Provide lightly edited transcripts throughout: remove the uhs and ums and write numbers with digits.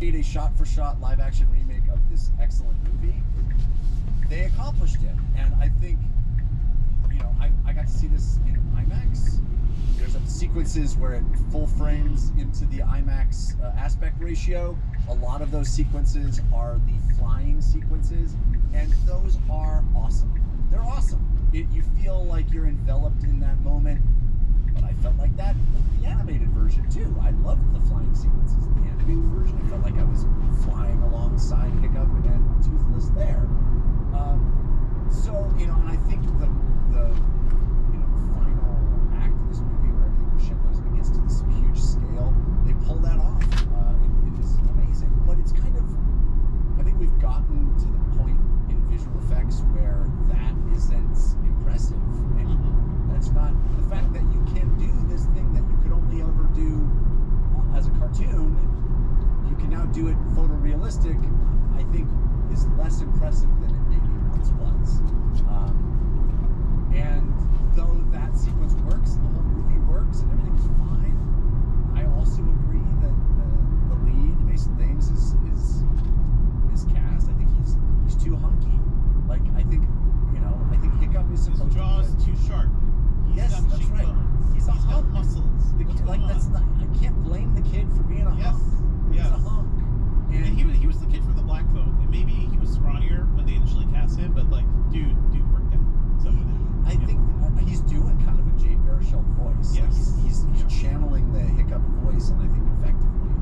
made a shot-for-shot live-action remake of this excellent movie, they accomplished it. And I think, you know, I got to see this in IMAX. There's sequences where it full frames into the IMAX aspect ratio. A lot of those sequences are the flying sequences, and those are awesome. They're awesome. You feel like you're enveloped in that moment, but I felt like that with the animated version too. I loved the flying sequences in the animated version. I felt like I was flying alongside Hiccup and Toothless there. So, you know, and I think the you know, final act of this movie where everything crescendos and it gets to this huge scale, they pull that off. It is amazing. But it's kind of, I think we've gotten to the point in visual effects where that isn't impressive anymore. That's not, the fact that you can do this thing that you could only ever do as a cartoon, you can now do it photorealistic, I think is less impressive than it maybe once was. And though that sequence works, and the whole movie works, and everything's fine, I also agree that the lead, Mason Thames, is miscast. I think he's too hunky. Like, I think, you know, I think Hiccup is supposed to be... His jaw is too sharp. Yes, that's right. He's a hunk. Got muscles. Like, that's not, I can't blame the kid for being a hunk. He's a hunk. And he was the kid from the Black Phone. And maybe he was scrawnier when they initially cast him, but like, dude worked out. So I think he's doing kind of a Jay Baruchel voice. Yes. Like he's channeling the Hiccup voice, and I think effectively.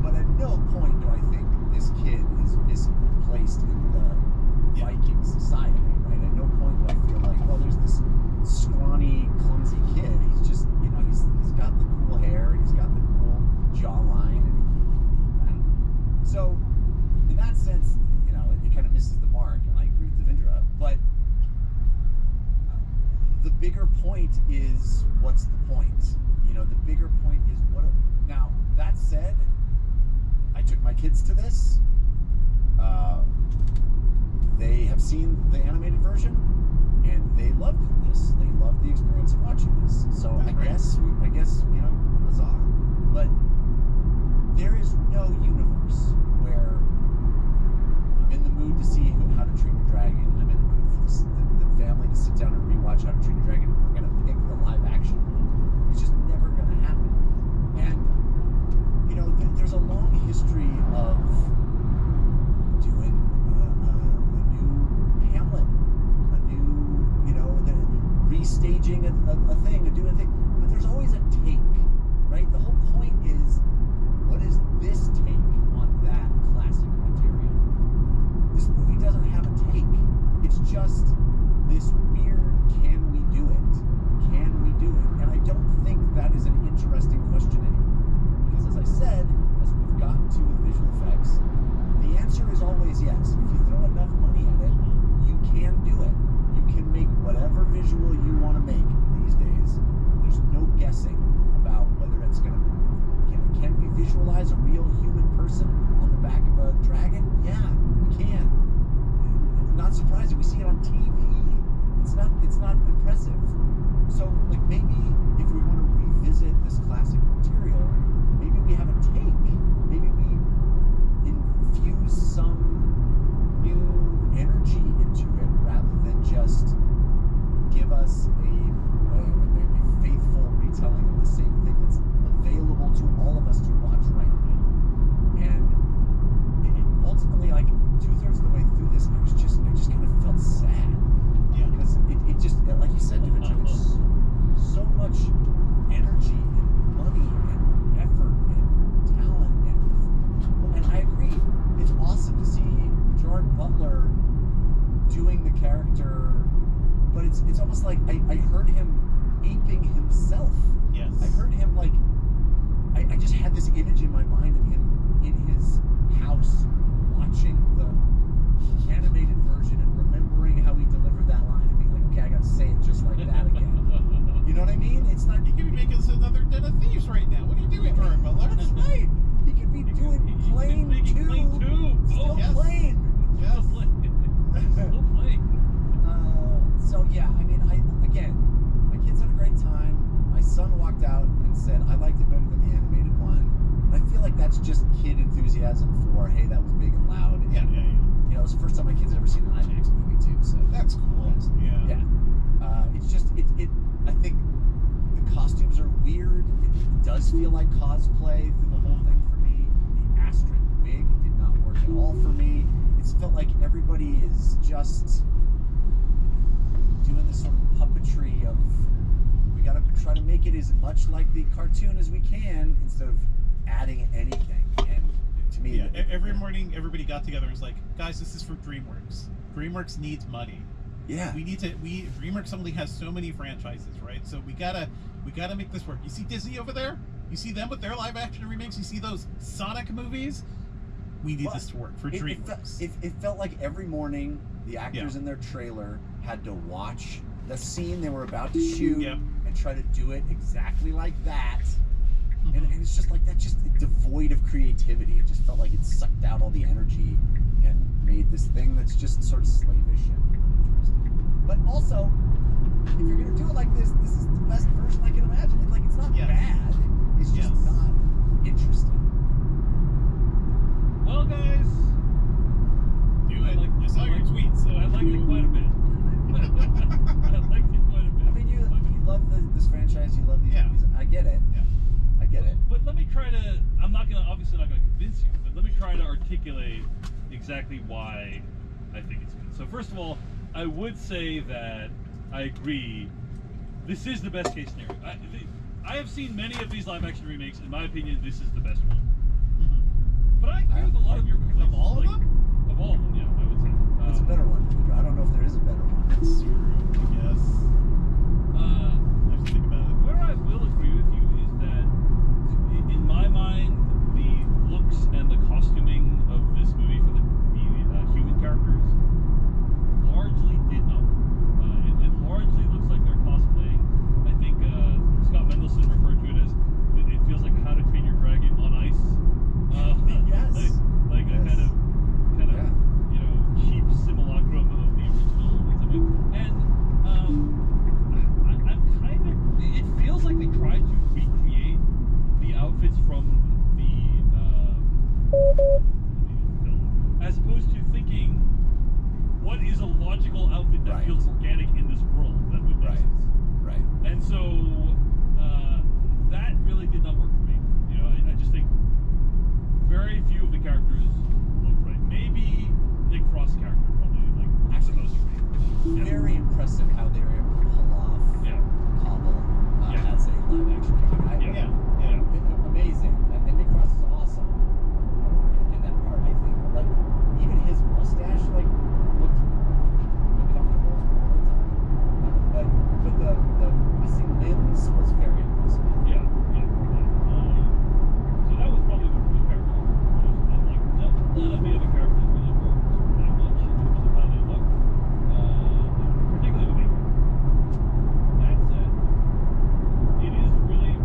But at no point do I think this kid is misplaced in the Viking society, right? At no point do I feel like, well, there's this scrawny, clumsy kid. He's just, you know, he's got the cool hair, he's got the cool jawline, and so in that sense, you know, it kind of misses the mark, and I agree with Devindra. But the bigger point is, what's the point? You know, the bigger point is what. Now, that said, I took my kids to this. They have seen the animated version, and they loved this. They loved the experience of watching this. So I guess, you know, huzzah. But there is no universe where I'm in the mood to see How to Train Your Dragon. I'm in the mood for the family to sit down and rewatch How to Train Your Dragon. We're going to pick the live action one. It's just never going to happen. And, you know, there's a long history of doing a new Hamlet, a new, you know, restaging a thing, doing a thing. But there's always a take, right? The whole point is, what is this take on that classic material? This movie doesn't have a take. It's just this weird, can we do it? Can we do it? And I don't think that is an interesting question anymore. Because as I said, as we've gotten to with visual effects, the answer is always yes. If you throw enough money at it, you can do it. You can make whatever visual you want to make these days. There's no guessing about whether it's going to... Can we visualize a real human person on the back of a dragon? Yeah, we can. Not surprising. We see it on TV. It's not impressive. So, like, maybe if we want to revisit this classic material, maybe we have a take. Maybe we infuse some new energy into it rather than just give us a faithful retelling of the same thing that's available to all of us to watch right now. And ultimately, like, 2/3 of the way through this, I just kind of felt sad. Yeah. Because it just, like you said, Devindra, it's so much energy and money and effort and talent and I agree. It's awesome to see Gerard Butler doing the character, but it's almost like I heard him aping himself. Yes. I heard him, like, I just had this image in my mind of him in his house watching the animated version and remembering how he delivered that line and being like, okay, I gotta say it just like that again. You know what I mean? It's not... You could be making us another Den of Thieves right now. What are you doing, Gerard Butler? That's right. He could be doing Plane 2. Still playing. Yes. Still playing. So yeah, I mean, again, my kids had a great time. My son walked out and said, I liked it better than the animated one. And I feel like that's just kid enthusiasm for, hey, that was big and loud. And, Yeah. You know, it was the first time my kids had ever seen an IMAX movie too. So That's cool. Yeah. It's just it. I think the costumes are weird. It does feel like cosplay through the whole thing for me. The Astrid wig did not work at all for me. It's felt like everybody is just doing this sort of puppetry of, we gotta try to make it as much like the cartoon as we can instead of adding anything. And to me, Yeah, every morning everybody got together and was like, guys, this is for DreamWorks. DreamWorks needs money. yeah, DreamWorks only has so many franchises, right? So we gotta make this work. You see Disney over there? You see them with their live action remakes? You see those Sonic movies? We need this to work for DreamWorks. It felt like every morning the actors in their trailer had to watch the scene they were about to shoot and try to do it exactly like that. And it's just like that, just devoid of creativity. It just felt like it sucked out all the energy and made this thing that's just sort of slavish and uninteresting. But also, if you're gonna do it like this is the best version I can imagine. It's not bad. It's just not interesting. Well, guys, Do it. I saw your tweet, so I liked it quite a bit. I liked it quite a bit. I mean, you love this franchise. You love these movies. I get it. Yeah. I get it. But let me try to. I'm obviously not gonna convince you, but let me try to articulate exactly why I think it's good. So first of all, I would say that I agree. This is the best case scenario. I have seen many of these live action remakes. In my opinion, this is the best one. But I agree with a lot of your complaints. Of all of them? Of all of them, yeah, I would say. What's a better one? I don't know if there is a better one. That's true, I guess. I have to think about it. Where I will agree with you is that, in my mind, the looks and the costuming of this movie for the human characters largely did not work. It largely looks like they're cosplaying. I think Scott Mendelson referred to it as, it feels like How to Train Your Dragon on ice. Yes. Like a kind of you know, cheap simulacrum of the original in some way. And I'm kind of, it feels like they tried to recreate the outfits from the film, as opposed to thinking, what is a logical outfit that feels organic in this world that would make sense? Right. And so that really did not work for me. You know, I just think very few of the characters look right. Maybe Nick Frost's character probably looks the most right. Very impressive how they were able to pull off Cobble as a live action character. Amazing. And Nick Frost is awesome in that part. I think even his mustache looked uncomfortable all the time. But the missing limbs was very impressive. So that was probably the character most. And none of the other characters really worked that much in terms of how they look. Particularly the main. That said, it is really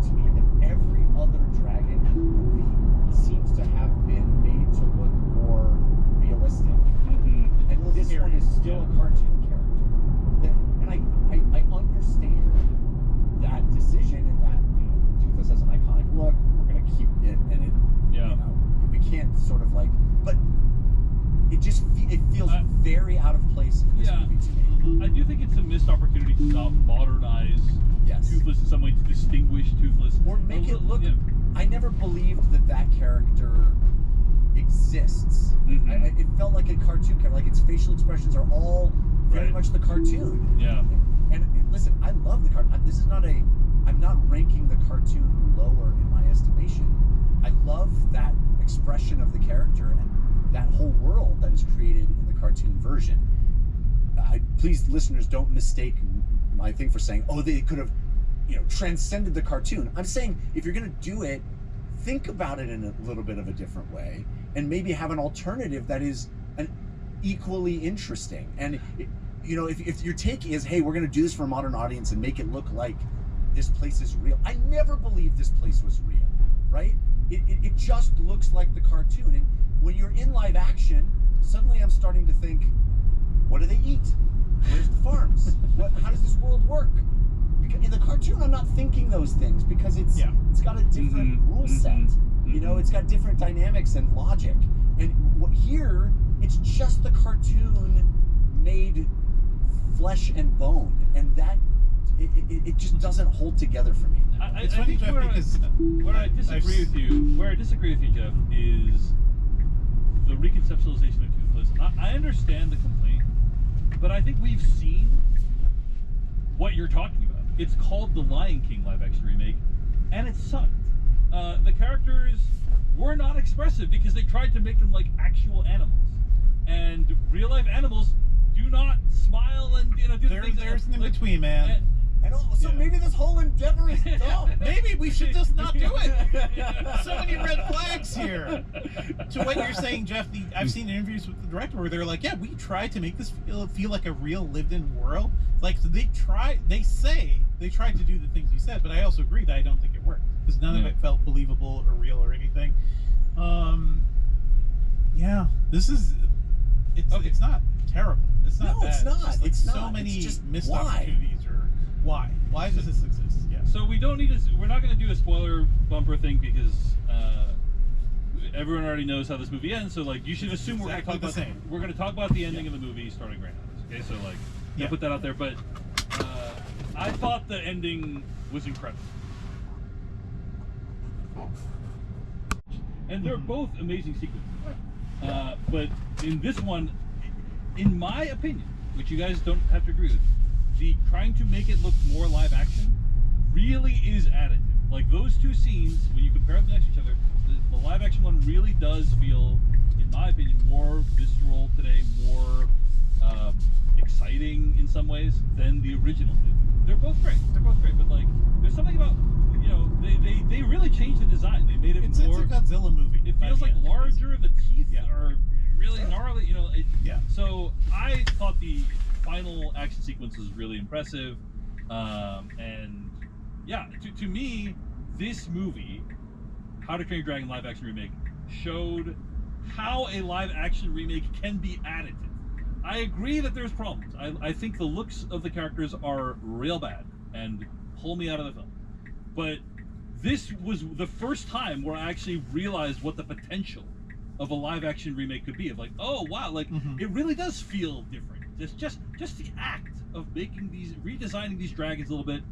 to me that every other dragon movie seems to have been made to look more realistic. Mm-hmm. And this one is still a cartoon character. And I understand that decision and that, Toothless has an iconic look. We're going to keep it, and it, we can't sort of like, but it just it feels very out of place in this movie to me. I do think it's a missed opportunity to not modernize Toothless in some way, to distinguish Toothless. Or make it look... I never believed that character exists. Mm-hmm. It felt like a cartoon character. Like its facial expressions are all very much the cartoon. Yeah. And listen, I love the cartoon. This is not a... I'm not ranking the cartoon lower in my estimation. I love that expression of the character and that whole world that is created in the cartoon version. Please, listeners, don't mistake my thing for saying, oh, they could have, transcended the cartoon. I'm saying if you're going to do it, think about it in a little bit of a different way, and maybe have an alternative that is equally interesting. And if your take is, hey, we're going to do this for a modern audience and make it look like this place is real. I never believed this place was real, right? It just looks like the cartoon. And when you're in live action, suddenly I'm starting to think, what do they eat? Where's the farms? How does this world work? Because in the cartoon, I'm not thinking those things because it's got a different rule set. It's got different dynamics and logic. And here, it's just the cartoon made flesh and bone, and that it just doesn't hold together for me. It's funny, Jeff, because where I disagree with you, Jeff, is the reconceptualization of Toothless. I understand the complaint, but I think we've seen what you're talking about. It's called the Lion King live-action remake, and it sucked. The characters were not expressive because they tried to make them like actual animals, and real-life animals do not smile and do the things. There's an in-between, man. So maybe this whole endeavor is dumb. Maybe we should just not do it. So many red flags here. To what you're saying, Jeff, I've seen interviews with the director where they're like, yeah, we tried to make this feel like a real lived-in world. Like, so they say they tried to do the things you said, but I also agree that I don't think it worked. Because none of it felt believable or real or anything. This is... It's not terrible. It's not bad. It's not. It's not. So many just missed why? opportunities. Or why? Why does this exist? Yeah. So we don't need to. We're not going to do a spoiler bumper thing because everyone already knows how this movie ends. So like, you should assume we're going to talk about we're going to talk about the ending of the movie starting right now. Okay, so like, I'll put that out there. But I thought the ending was incredible, and they're both amazing sequences. But in this one, in my opinion, which you guys don't have to agree with, the trying to make it look more live action really is additive. Like those two scenes, when you compare them next to each other, the live action one really does feel, in my opinion, more visceral today, more exciting in some ways than the original did. They're both great, but like, there's something about, they really changed the design. They made it more... It's a Godzilla movie. It feels like larger, the teeth are really gnarly, So I thought the final action sequence was really impressive, and to me, this movie, How to Train Your Dragon live action remake, showed how a live action remake can be additive. I agree that there's problems. I think the looks of the characters are real bad and pull me out of the film, but this was the first time where I actually realized what the potential of a live action remake could be. Of like, oh wow, like it really does feel different. Just the act of making redesigning these dragons a little bit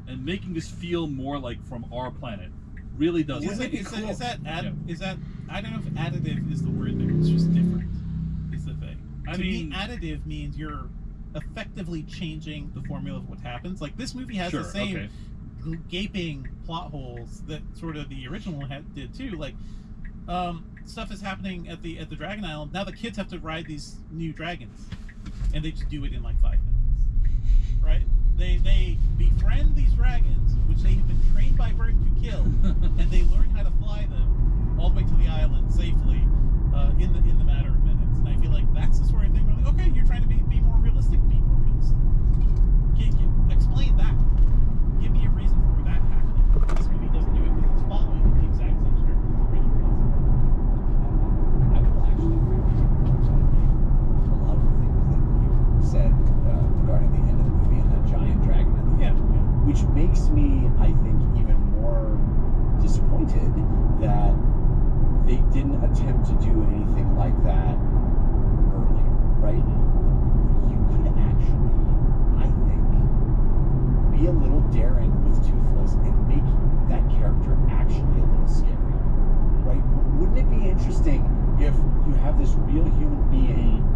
and making this feel more like from our planet really does. Is that I don't know if additive is the word there. It's just different. Is the thing. To me, additive means you're effectively changing the formula of what happens. Like this movie has the same gaping plot holes that sort of the original one did too. Like stuff is happening at the Dragon Island. Now the kids have to ride these new dragons, and they just do it in like 5 minutes, right? They befriend these dragons, which they have been trained by birth to kill, and they learn how to fly them all the way to the island safely in the matter of minutes. And I feel like that's the sort of thing where like, okay, you're trying to be more realistic. Explain that. Give me a reason for that happening. This movie which makes me, I think, even more disappointed that they didn't attempt to do anything like that earlier, right? You could actually, I think, be a little daring with Toothless and make that character actually a little scary, right? Wouldn't it be interesting if you have this real human being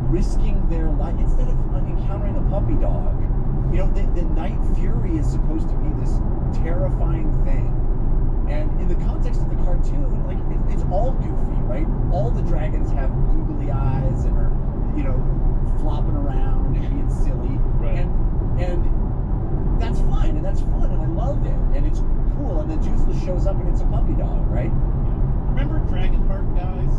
risking their life instead of encountering a puppy dog? You know, the Night Fury is supposed to be this terrifying thing. And in the context of the cartoon, like, it's all goofy, right? All the dragons have googly eyes and are, you know, flopping around and being silly. Right. And that's fine, and that's fun, and I loved it, and it's cool. And then Toothless shows up and it's a puppy dog, right? Remember Dragonheart, guys?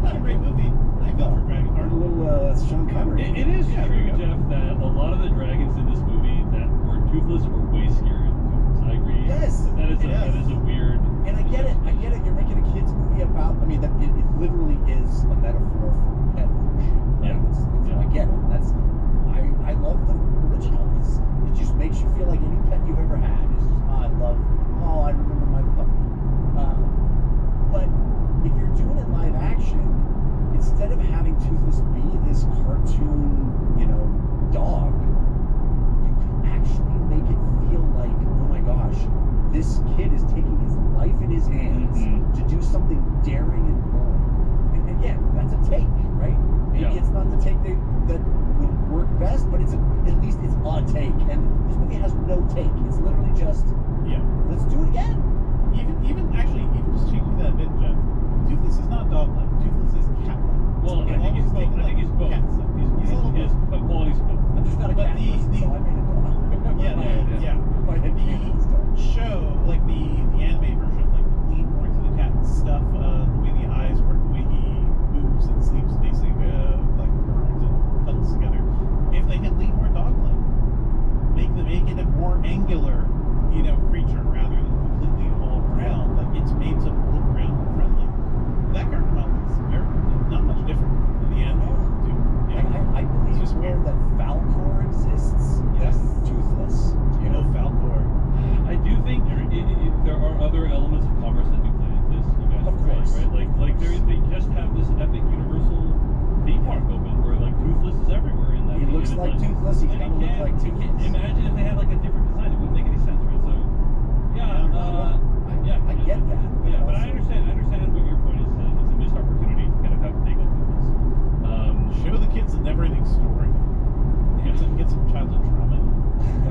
Not a great movie. I fell for Dragonheart. A little Sean Connery. It is Yeah, true, there you go. Jeff, that a lot of the dragons in this movie that weren't toothless were way scarier than Toothless. I agree. Yes. That is a weird. And I get it. You're making a kids movie about. I mean, that it literally is a metaphor for pet ownership. Right? Yeah. Yeah. I get it. That's. I love the original. It just makes you feel like any pet you've ever had. It's just, I remember my puppy. But if you're doing it live action, instead of having Toothless be this cartoon, you know, dog, you can actually make it feel like, oh my gosh, this kid is taking his life in his hands to do something daring and bold. And again, that's a take, right? Maybe it's not the take that would work best, but at least it's a take. And this movie has no take. It's literally just, let's do it again. Even just changing that a bit, Jeff. Toothless is not dog-like. Toothless is cat-like. Well, I think he's both. I think he's both. Cat stuff. He's a little His qualities both. I'm just not a But cat person, so I made it dog. My head canon's dog. Show, like the anime version, like lean more into the cat stuff, the way the eyes work, the way he moves and sleeps, basically like burns and cuddles together. If they had lean more dog-like, make it a more angular, you know, creature rather than completely all round. Like it's made to look round and friendly. That character model is not much different than the anime. I believe It's just more weird. that Falcor exists Yes. than Toothless. You know, Falcor. I do think there are other elements of commerce that do play into this. You guys Of are saying, course. right? Like they just have this epic universal theme park open where like Toothless is everywhere in that. He looks and it's like Toothless, he's and gotta look like you can't Toothless. imagine if they had like a different design, it wouldn't make any sense, right? So I get that. Yeah, but I understand what your point is. That it's a missed opportunity to kind of have a take on Toothless. Show the kids the never-ending story. Get some childhood trauma.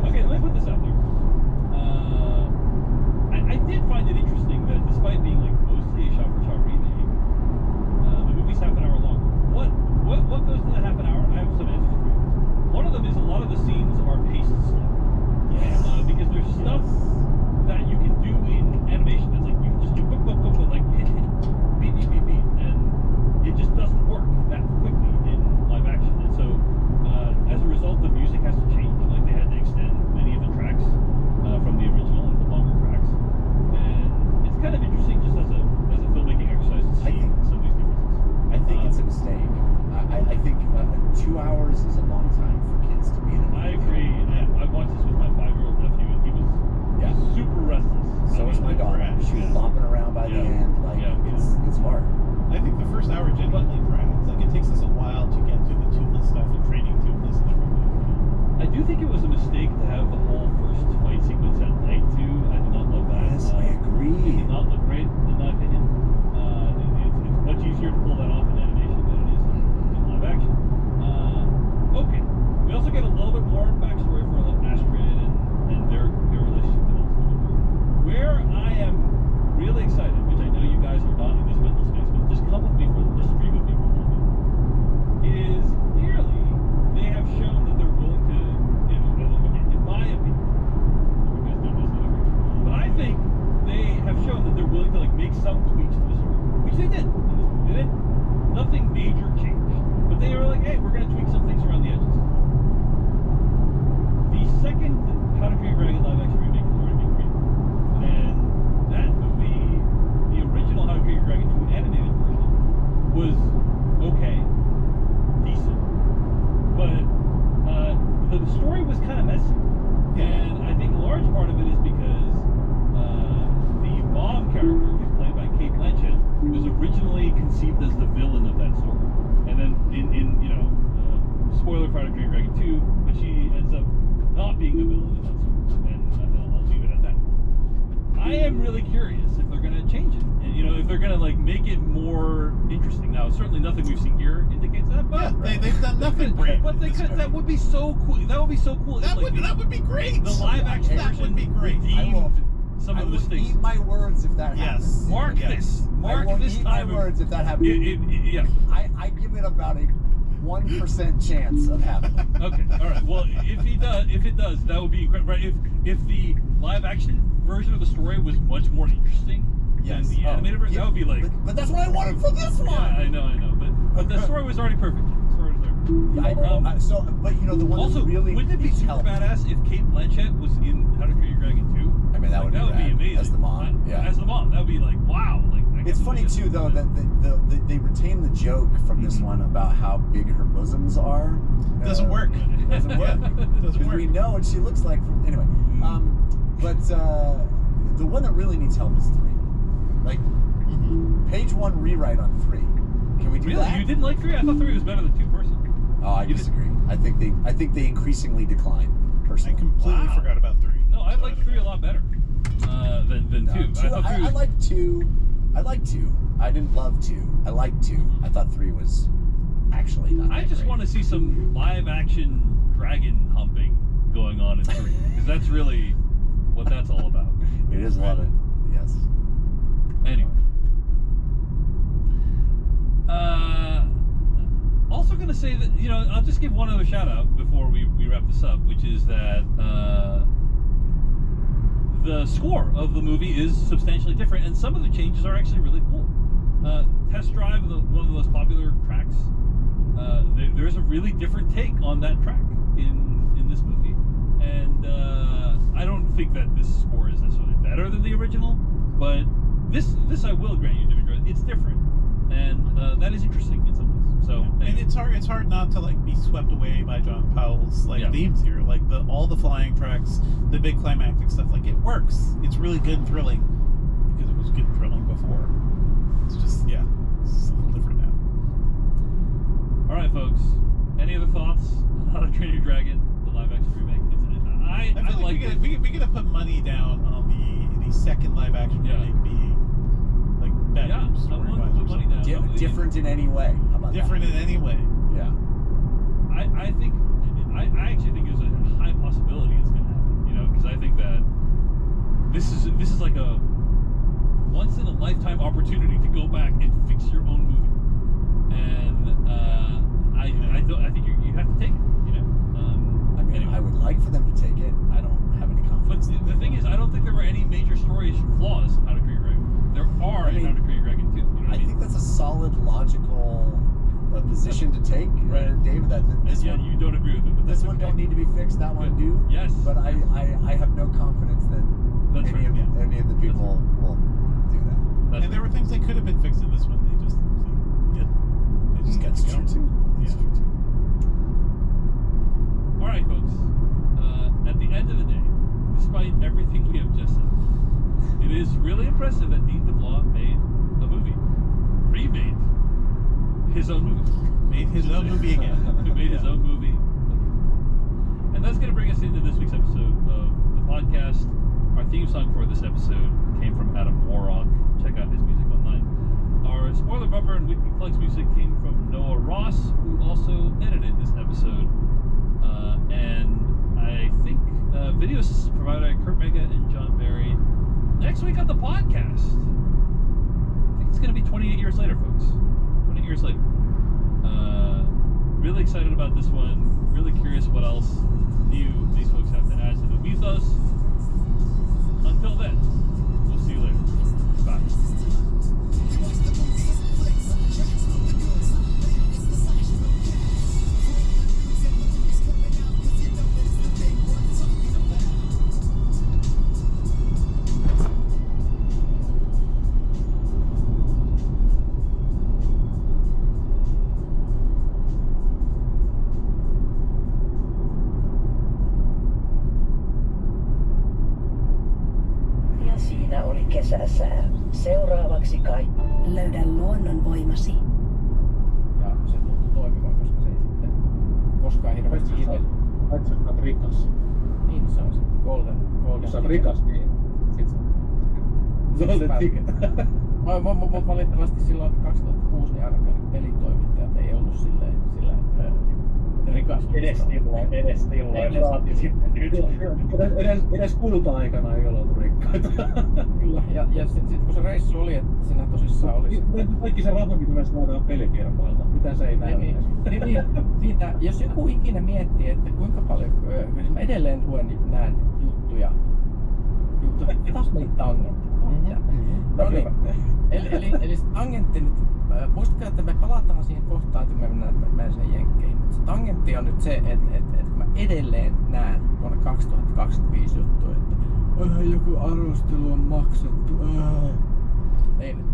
Okay, let me put this out there. I did find it interesting that despite being like mostly a shot-for-shot remake, the movie's half an hour long. What goes into that half an hour? I have some answers for you. One of them is a lot of the scenes are paced slow. Yes. Because there's stuff that you can do in animation that's like you can just do boop, boop, boop, boop, like hit, beat, beat, beat, beat, and it just doesn't work that quickly in live action. And so as a result, the music has to change. Like they Dragon 2, but she ends up not being a villain in that story. And I'll leave it at that. I am really curious if they're going to change it. And, you know, if they're going to like make it more interesting. Now, certainly nothing we've seen here indicates that. But Yeah, they've done nothing great. But they could. That would be so cool. That would be so cool. That would be great. The live action That version would be great. I will, some I of the will mistakes. eat my words if that happens. Mark Yes. this. Mark I will this eat my time. words if that happens. Yeah. I give it about a 1% chance of happening. Okay. All right. Well, if it does, that would be incredible. Right? If the live action version of the story was much more interesting than the animated version, that would be like. But that's what I wanted for this one. Yeah, I know. But the story was already perfect. The story was already perfect. Yeah, I know. But you know the one Also, that really wouldn't it be super helped. badass if Kate Blanchett was in How to Train Your Dragon 2? I mean, that would be rad. amazing. As the mom, yeah. As the mom, that would be like, wow. Like, I It's can't funny believe too, though, that they retain the joke from this one about how big her bosoms are. Doesn't work. It doesn't work. Doesn't Because work. we know what she looks like. Anyway, but the one that really needs help is 3. Like, page 1 rewrite on 3. Can we do Really? that? You didn't like 3? I thought 3 was better than 2 personally. Oh, I disagree. I think they increasingly decline. I Personally, completely forgot about 3. No, I like 3 a lot better than 2. I thought 3 was... I like 2. I like 2. I didn't love 2. I liked 2. I thought 3 was actually not. I just want to see some live action dragon humping going on in 3 because that's really what that's all about. It is a lot of yes. Anyway. Also going to say that, you know, I'll just give one other shout out before we wrap this up, which is that the score of the movie is substantially different, and some of the changes are actually really cool. Test Drive, one of the most popular tracks, there's a really different take on that track in this movie, and I don't think that this score is necessarily better than the original, but this I will grant you, it's different, and that is interesting in some ways. So, And it's hard not to like be swept away by John Powell's themes here, like all the flying tracks, the big climactic stuff. Like it works. It's really good and thrilling because it was good and thrilling before. It's just it's a little different now. All right, folks. Any other thoughts on How to Train Your Dragon, the live-action remake? I feel like we gotta put money down on the second live action remake being like better. Yeah, I'm willing to put money down. Different in any way. How about different that? in any way. Yeah. I actually think there's a high possibility it's going to happen. You know, because I think that this is like a once in a lifetime opportunity to go back and fix your own movie, and I think you have to take it. You know. I mean, anyway. I would like for them to take it. I don't have any confidence. But the thing is, I don't think there were any major story flaws in How to Train Your Dragon. There are in How to Train Your Dragon 2. You know what I mean? think that's a solid, logical position to take, Dave. That this one, you don't agree with it. But this that's one okay. don't need to be fixed. That one do. Yes. But I have no confidence that That's any of the people will do that. And there were things that could have been fixed in this one. They just got That's to go. true too. That's true too. All right, folks. At the end of the day, despite everything we have just said, it is really impressive that Dean DeBlois made a movie, remade his own movie, Made his own movie again. He made his own movie, and that's going to bring us into this week's episode of the podcast. Our theme song for this episode came from Adam Warrock. Check out his music online. Our spoiler bumper and weekly plugs music came from Noah Ross, who also edited this episode. And I think videos provided by Kurt Mega and John Barry. Next week on the podcast, I think it's going to be 28 years later, folks. 28 years later. Really excited about this one. Really curious what else new these folks have to add to the mythos. Until then, we'll see you later. Bye. Ja siinä oli kesäsää. Seuraavaksi kai. Löydä luonnonvoimasi. Ja se tuntui toimivan, koska se ei sitten koskaan hirveästi ihmeellä. Paitsi jos olet rikas. Niin, se on se golden Jos olet ticket. rikas, niin sit golden ticket. Mut valitettavasti silloin 2006 niin ainakaan pelitoimittajat ei ollut sillä rikas. Edes silloin saati sitten nyt. Edes kulta-aikana ei ollut rikkaita. Kyllä, ja sit kun se reissu oli, että siinä tosissaan oli... Kaikki se raha, mitä me saadaan pelikirmoilta, mitä se ei näy. Niin, siitä, jos joku ikinä miettii, että kuinka paljon, mä edelleen luen näen juttuja, taas meitä tangentti. No niin, eli se tangentti nyt, muistakaa, että me palataan siihen kohtaan, että me mennään sen jenkkeihin, mutta se tangentti on nyt se, että kun mä edelleen näen vuonna 2025 juttuja, että joku arvostelu on maksettu, niin,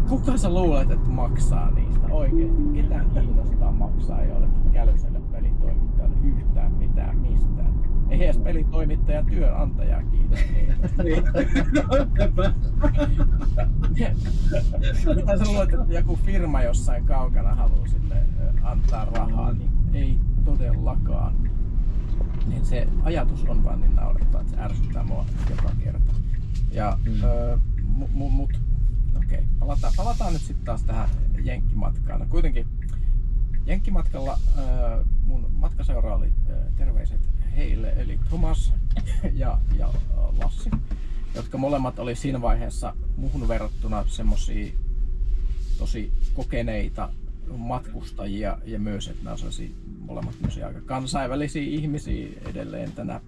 kuka sä luulet, että maksaa niistä oikeesti? Ketä kiinnostaa maksaa jollekin kälyselle pelitoimittajalle yhtään mitään mistään? Ei edes pelitoimittajan työnantajaa kiinnosta niitä. Mitä sä luulet, että joku firma jossain kaukana haluaa sille antaa rahaa, niin ei todellakaan. Niin se ajatus on vaan niin naurettava, että se ärsyttää mua joka kerta. Ja okei, palataan nyt sitten taas tähän jenkkimatkaan. No kuitenkin jenkkimatkalla mun matkaseura oli terveiset heille, eli Thomas ja Lassi, jotka molemmat oli siinä vaiheessa muhun verrattuna semmosia tosi kokeneita matkustajia ja myös, että nämä olisi molemmat aika kansainvälisiä ihmisiä edelleen tänä